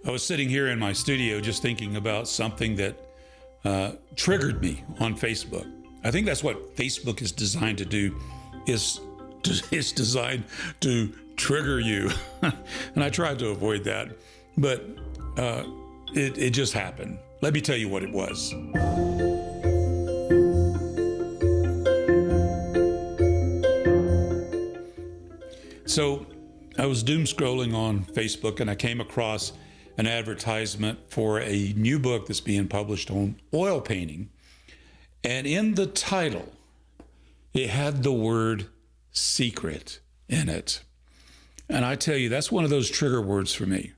I was sitting here in my studio just thinking about something that triggered me on Facebook. I think that's what Facebook is designed to do, is it's designed to trigger you. And I tried to avoid that, but it just happened. Let me tell you what it was. So I was doom scrolling on Facebook and I came across an advertisement for a new book that's being published on oil painting. And in the title, it had the word secret in it. And I tell you, that's one of those trigger words for me.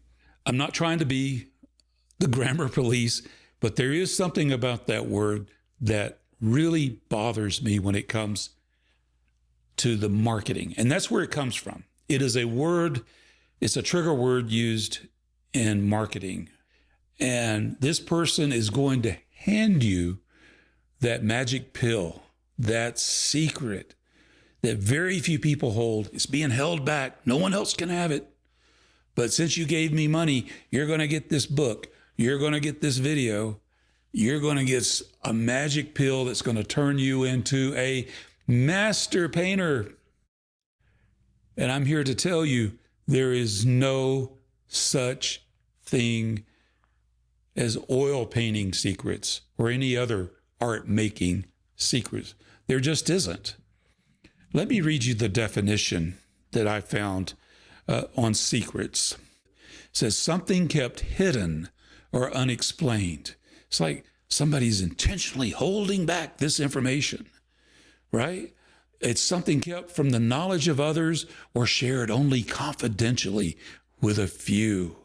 I'm not trying to be the grammar police, but there is something about that word that really bothers me when it comes to the marketing. And that's where it comes from. It is a word, it's a trigger word used in marketing. And this person is going to hand you that magic pill, that secret that very few people hold. It's being held back. No one else can have it. But since you gave me money, you're going to get this book. You're going to get this video. You're going to get a magic pill that's going to turn you into a master painter. And I'm here to tell you, there is no such thing as oil painting secrets or any other art making secrets. There just isn't. Let me read you the definition that I found on secrets. It says something kept hidden or unexplained. It's like somebody's intentionally holding back this information, right? It's something kept from the knowledge of others or shared only confidentially with a few.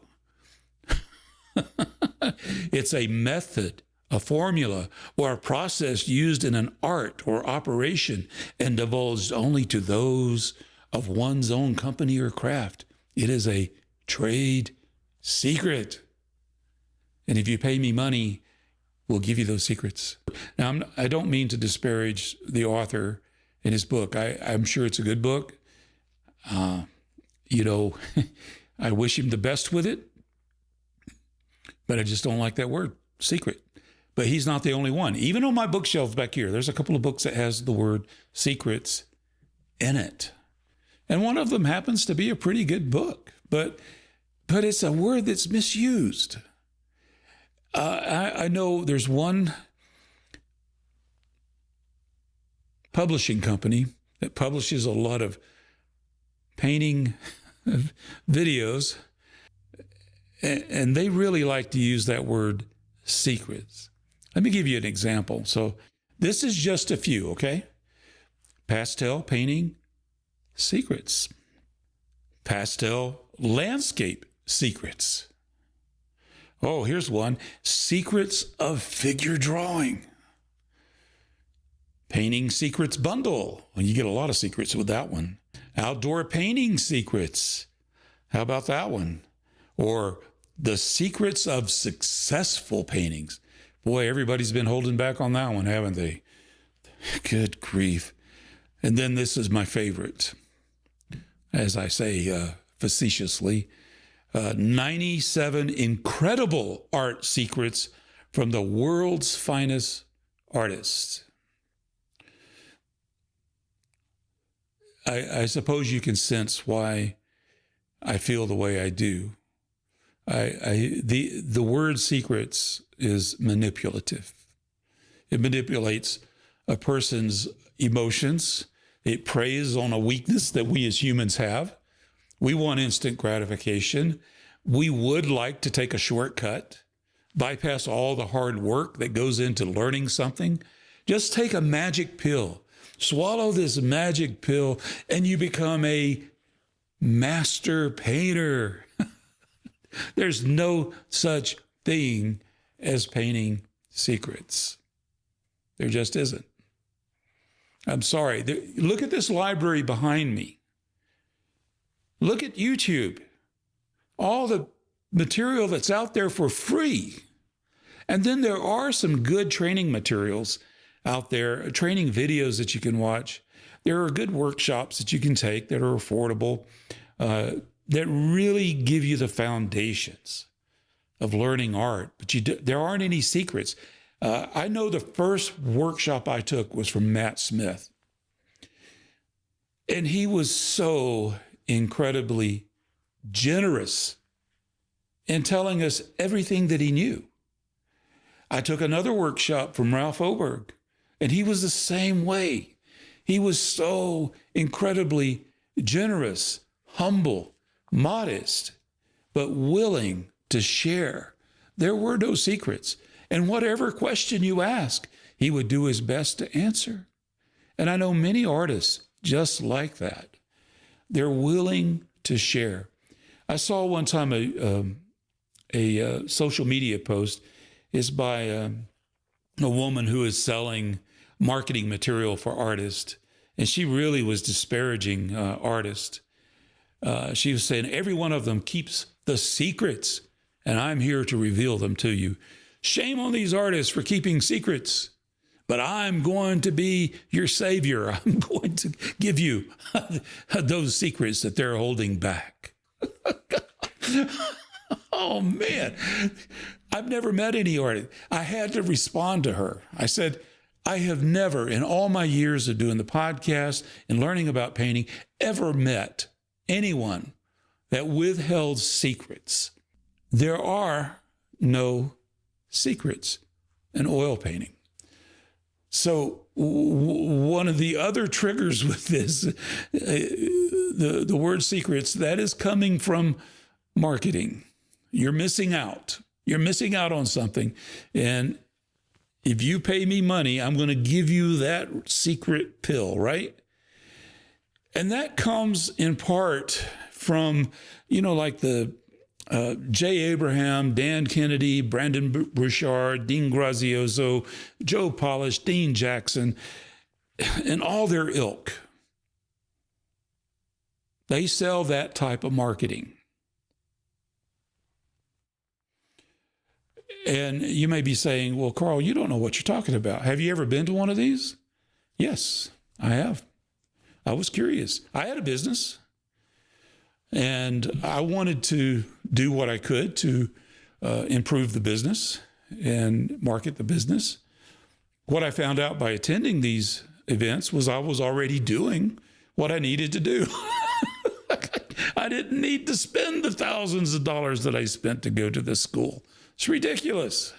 It's a method, a formula, or a process used in an art or operation and divulged only to those of one's own company or craft. It is a trade secret. And if you pay me money, we'll give you those secrets. Now, I don't mean to disparage the author in his book. I'm sure it's a good book. I wish him the best with it, but I just don't like that word, secret. But he's not the only one. Even on my bookshelf back here, there's a couple of books that has the word secrets in it. And one of them happens to be a pretty good book, but it's a word that's misused. I know there's one publishing company that publishes a lot of painting videos, and they really like to use that word secrets. Let me give you an example. So this is just a few, okay? Pastel painting secrets. Pastel landscape secrets. Oh, here's one. Secrets of figure drawing. Painting secrets bundle. Well, you get a lot of secrets with that one. Outdoor painting secrets. How about that one? Or the secrets of successful paintings. Boy, everybody's been holding back on that one, haven't they? Good grief. And then this is my favorite, as I say facetiously, 97 incredible art secrets from the world's finest artists. I suppose you can sense why I feel the way I do. The word secrets is manipulative. It manipulates a person's emotions. It preys on a weakness that we as humans have. We want instant gratification. We would like to take a shortcut, bypass all the hard work that goes into learning something. Just take a magic pill. Swallow this magic pill, and you become a master painter. There's no such thing as painting secrets. There just isn't. I'm sorry. Look at this library behind me. Look at YouTube. All the material that's out there for free. And then there are some good training materials out there, training videos that you can watch. There are good workshops that you can take that are affordable, that really give you the foundations of learning art, but there aren't any secrets. I know the first workshop I took was from Matt Smith. And he was so incredibly generous in telling us everything that he knew. I took another workshop from Ralph Oberg, and he was the same way. He was so incredibly generous, humble, modest, but willing to share. There were no secrets. And whatever question you ask, he would do his best to answer. And I know many artists just like that. They're willing to share. I saw one time a social media post is by a woman who is selling marketing material for artists, and she really was disparaging artists. She was saying, every one of them keeps the secrets, and I'm here to reveal them to you. Shame on these artists for keeping secrets, but I'm going to be your savior. I'm going to give you those secrets that they're holding back. Oh, man. I've never met any artist. I had to respond to her. I said, I have never, in all my years of doing the podcast and learning about painting, ever met anyone that withheld secrets. There are no secrets in oil painting. So one of the other triggers with this, the word secrets, that is coming from marketing. You're missing out. You're missing out on something. And if you pay me money, I'm going to give you that secret pill, right? And that comes in part from, like the Jay Abraham, Dan Kennedy, Brandon Bouchard, Dean Grazioso, Joe Polish, Dean Jackson, and all their ilk. They sell that type of marketing. And you may be saying, well, Carl, you don't know what you're talking about. Have you ever been to one of these? Yes, I have. I was curious. I had a business, and I wanted to do what I could to improve the business and market the business. What I found out by attending these events was I was already doing what I needed to do. I didn't need to spend the thousands of dollars that I spent to go to this school. It's ridiculous.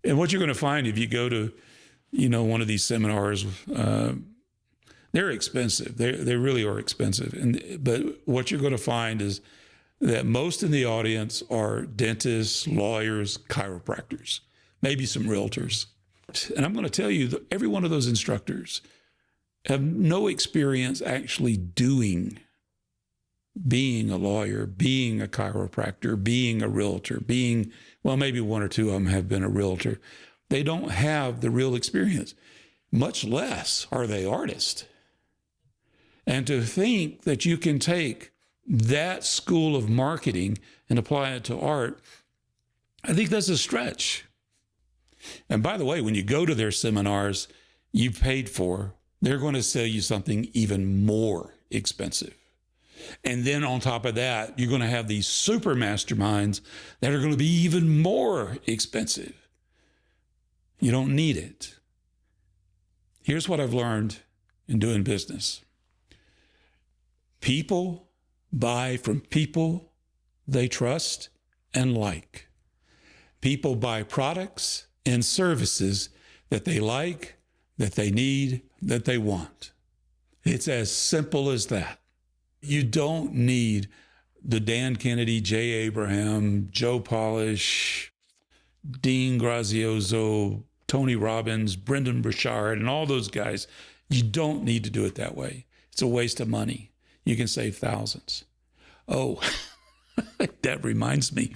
And what you're going to find if you go to, one of these seminars, they're expensive. They really are expensive. But what you're going to find is that most in the audience are dentists, lawyers, chiropractors, maybe some realtors. And I'm going to tell you that every one of those instructors have no experience actually being a lawyer, being a chiropractor, being a realtor, maybe one or two of them have been a realtor. They don't have the real experience, much less are they artists. And to think that you can take that school of marketing and apply it to art, I think that's a stretch. And by the way, when you go to their seminars you've paid for, they're going to sell you something even more expensive. And then on top of that, you're going to have these super masterminds that are going to be even more expensive. You don't need it. Here's what I've learned in doing business. People buy from people they trust and like. People buy products and services that they like, that they need, that they want. It's as simple as that. You don't need the Dan Kennedy, Jay Abraham, Joe Polish, Dean Grazioso, Tony Robbins, Brendan Burchard, and all those guys. You don't need to do it that way. It's a waste of money. You can save thousands. Oh, that reminds me.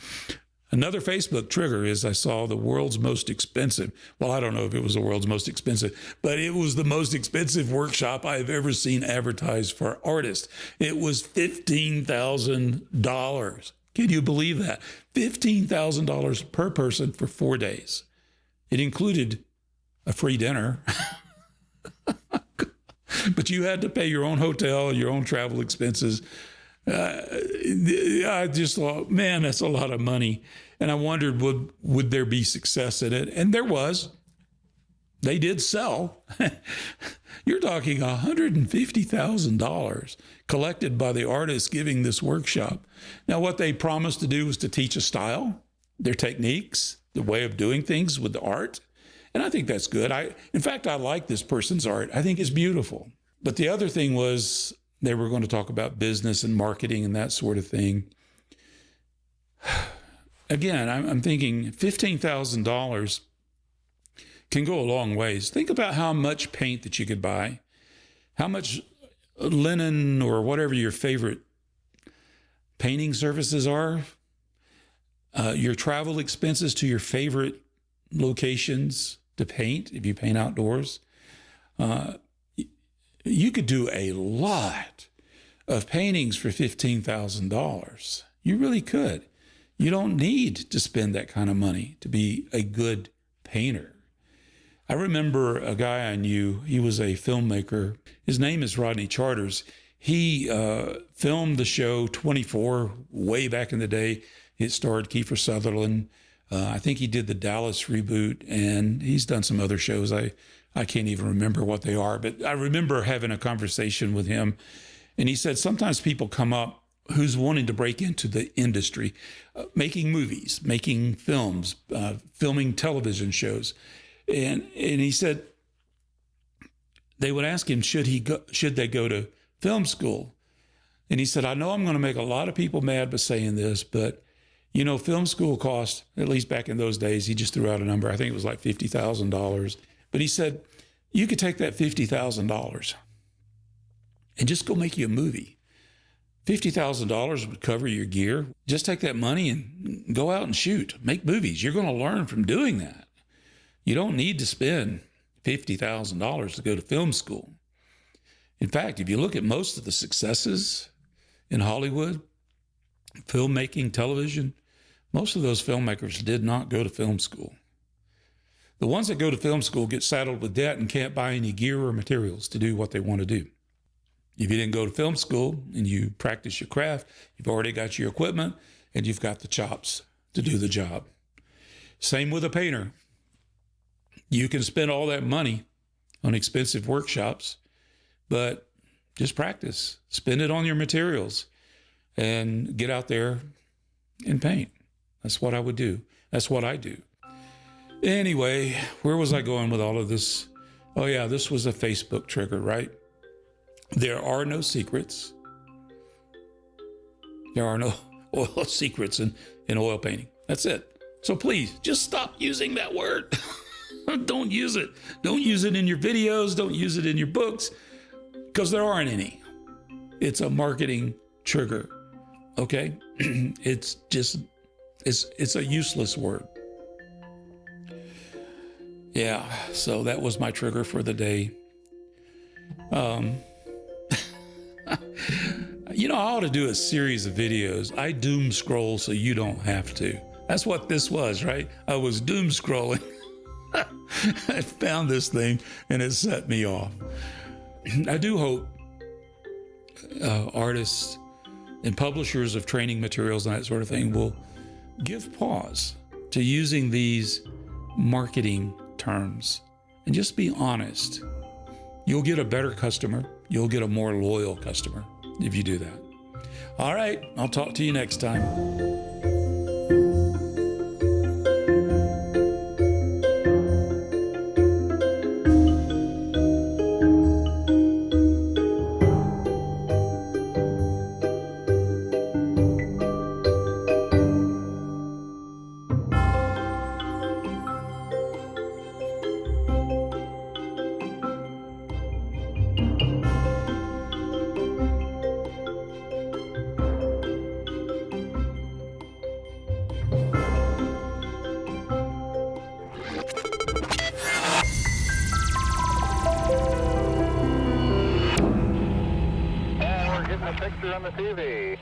Another Facebook trigger is I saw the world's most expensive. Well, I don't know if it was the world's most expensive, but it was the most expensive workshop I've ever seen advertised for artists. It was $15,000. Can you believe that? $15,000 per person for 4 days. It included a free dinner. But you had to pay your own hotel, your own travel expenses. I just thought, man, that's a lot of money. And I wondered, would there be success in it? And there was. They did sell. You're talking $150,000 collected by the artists giving this workshop. Now, what they promised to do was to teach a style, their techniques, the way of doing things with the art. And I think that's good. In fact, I like this person's art. I think it's beautiful. But the other thing was they were going to talk about business and marketing and that sort of thing. Again, I'm thinking $15,000 can go a long ways. Think about how much paint that you could buy, how much linen or whatever your favorite painting services are, your travel expenses to your favorite locations to paint, if you paint outdoors. You could do a lot of paintings for $15,000. You really could. You don't need to spend that kind of money to be a good painter. I remember a guy I knew, he was a filmmaker. His name is Rodney Charters. He filmed the show 24 way back in the day. It starred Kiefer Sutherland. I think he did the Dallas reboot, and he's done some other shows. I can't even remember what they are, but I remember having a conversation with him, and he said sometimes people come up who's wanting to break into the industry, making movies, making films, filming television shows. And he said they would ask him, should they go to film school? And he said, I know I'm going to make a lot of people mad by saying this, but film school cost, at least back in those days, he just threw out a number. I think it was like $50,000. But he said, you could take that $50,000 and just go make you a movie. $50,000 would cover your gear. Just take that money and go out and shoot, make movies. You're going to learn from doing that. You don't need to spend $50,000 to go to film school. In fact, if you look at most of the successes in Hollywood, filmmaking, television, most of those filmmakers did not go to film school. The ones that go to film school get saddled with debt and can't buy any gear or materials to do what they want to do. If you didn't go to film school and you practice your craft, you've already got your equipment and you've got the chops to do the job. Same with a painter. You can spend all that money on expensive workshops, but just practice. Spend it on your materials and get out there and paint. That's what I would do. That's what I do. Anyway, where was I going with all of this? Oh yeah, this was a Facebook trigger, right? There are no secrets. There are no oil secrets in oil painting. That's it. So please, just stop using that word. Don't use it. Don't use it in your videos. Don't use it in your books, because there aren't any. It's a marketing trigger, okay? It's a useless word. Yeah, so that was my trigger for the day. I ought to do a series of videos. I doom scroll so you don't have to. That's what this was, right? I was doom scrolling. I found this thing and it set me off. I do hope artists and publishers of training materials and that sort of thing will give pause to using these marketing terms and just be honest. You'll get a better customer. You'll get a more loyal customer if you do that. All right, I'll talk to you next time. Picture on the TV.